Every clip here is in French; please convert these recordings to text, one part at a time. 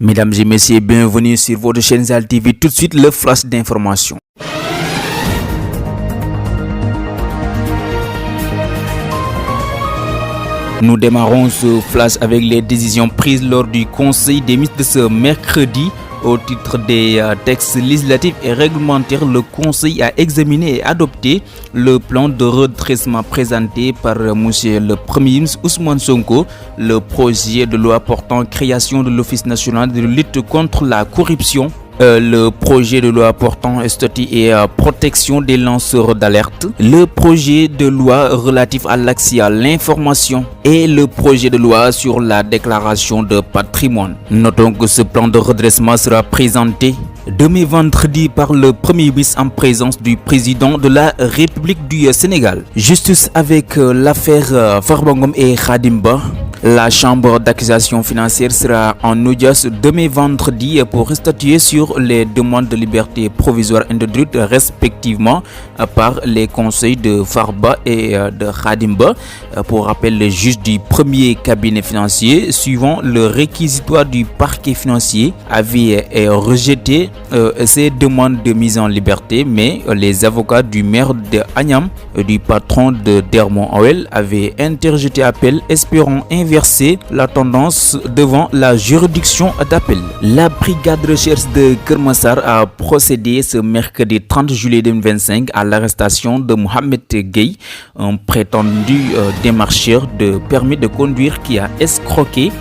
Mesdames et messieurs, bienvenue sur votre chaîne Zal TV. Tout de suite, le flash d'information. Nous démarrons ce flash avec les décisions prises lors du Conseil des ministres de ce mercredi. Au titre des textes législatifs et réglementaires, le Conseil a examiné et adopté le plan de redressement présenté par Monsieur le Premier ministre Ousmane Sonko, le projet de loi portant création de l'Office national de lutte contre la corruption, le projet de loi portant statut et protection des lanceurs d'alerte, le projet de loi relatif à l'accès à l'information et le projet de loi sur la déclaration de patrimoine. Notons que ce plan de redressement sera présenté demain vendredi par le Premier ministre en présence du président de la République du Sénégal. Justice avec l'affaire Farba Ngom et Khadim Ba. La chambre d'accusation financière sera en audience demain vendredi pour statuer sur les demandes de liberté provisoire introduites respectivement par les conseils de Farba et de Khadim Ba. Pour rappel, le juge du premier cabinet financier, suivant le réquisitoire du parquet financier, avait rejeté ces demandes de mise en liberté, mais les avocats du maire de Agnam, du patron de Dermont Oil, avaient interjeté appel espérant inverser la tendance devant la juridiction d'appel. La brigade de recherche de Kermassar a procédé ce mercredi 30 juillet 2025 à l'arrestation de Mohamed Gueye, un prétendu démarcheur de permis de conduire qui a escroqué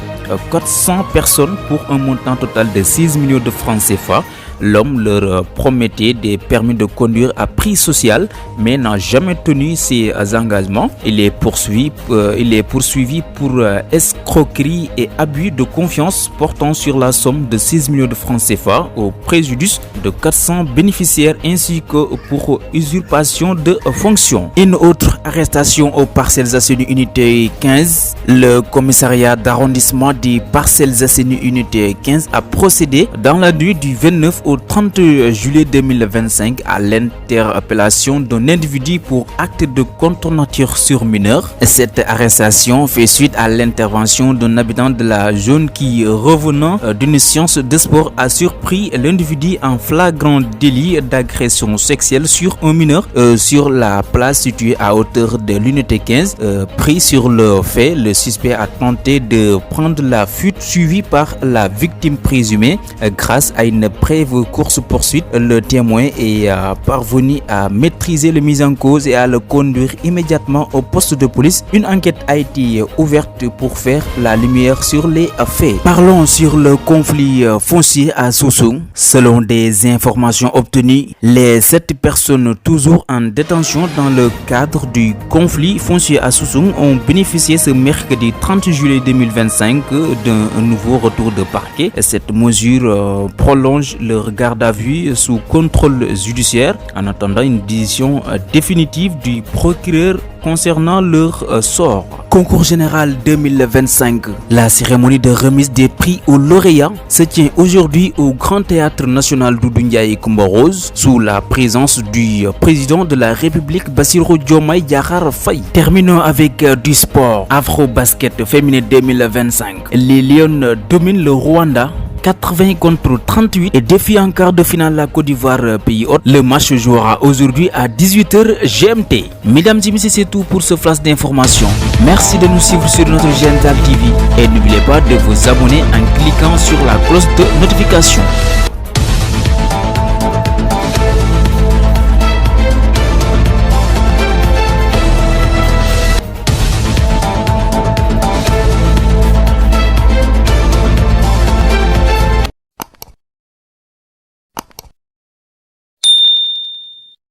400 personnes pour un montant total de 6 millions de francs CFA. L'homme leur promettait des permis de conduire à prix social, mais n'a jamais tenu ses engagements. Il est poursuivi pour escroquerie et abus de confiance portant sur la somme de 6 millions de francs CFA au préjudice de 400 bénéficiaires ainsi que pour usurpation de fonction. Une autre arrestation aux Parcelles Assainies unité 15. Le commissariat d'arrondissement des Parcelles Assainies unité 15 a procédé dans la nuit du 29 au 30 juillet 2025 à l'interpellation d'un individu pour acte de contre nature sur mineur. Cette arrestation fait suite à l'intervention d'un habitant de la zone qui, revenant d'une séance de sport, a surpris l'individu en flagrant délit d'agression sexuelle sur un mineur sur la place située à hauteur de l'unité 15. Pris sur le fait, le suspect a tenté de prendre la fuite suivi par la victime présumée. Grâce à une brève course-poursuite, le témoin est parvenu à maîtriser le mis en cause et à le conduire immédiatement au poste de police. Une enquête a été ouverte pour faire la lumière sur les faits. Parlons sur le conflit foncier à Sousoung. Selon des informations obtenues, les 7 personnes toujours en détention dans le cadre du conflit foncier à Sousoung ont bénéficié ce mercredi 30 juillet 2025 d'un nouveau retour de parquet. Cette mesure prolonge leur garde à vue sous contrôle judiciaire en attendant une décision définitive du procureur concernant leur sort. Concours général 2025. La cérémonie de remise des prix aux lauréats se tient aujourd'hui au Grand Théâtre National Doudou Ndiaye Coumba Rose sous la présence du président de la République Bassirou Diomaye Diakhar Faye. Terminons avec du sport. Afro-basket féminin 2025. Les Lions dominent le Rwanda 80 contre 38 et défie en quart de finale la Côte d'Ivoire, pays hôte. Le match jouera aujourd'hui à 18h GMT. Mesdames et messieurs, c'est tout pour ce flash d'information. Merci de nous suivre sur notre chaîne Zal TV et n'oubliez pas de vous abonner en cliquant sur la cloche de notification.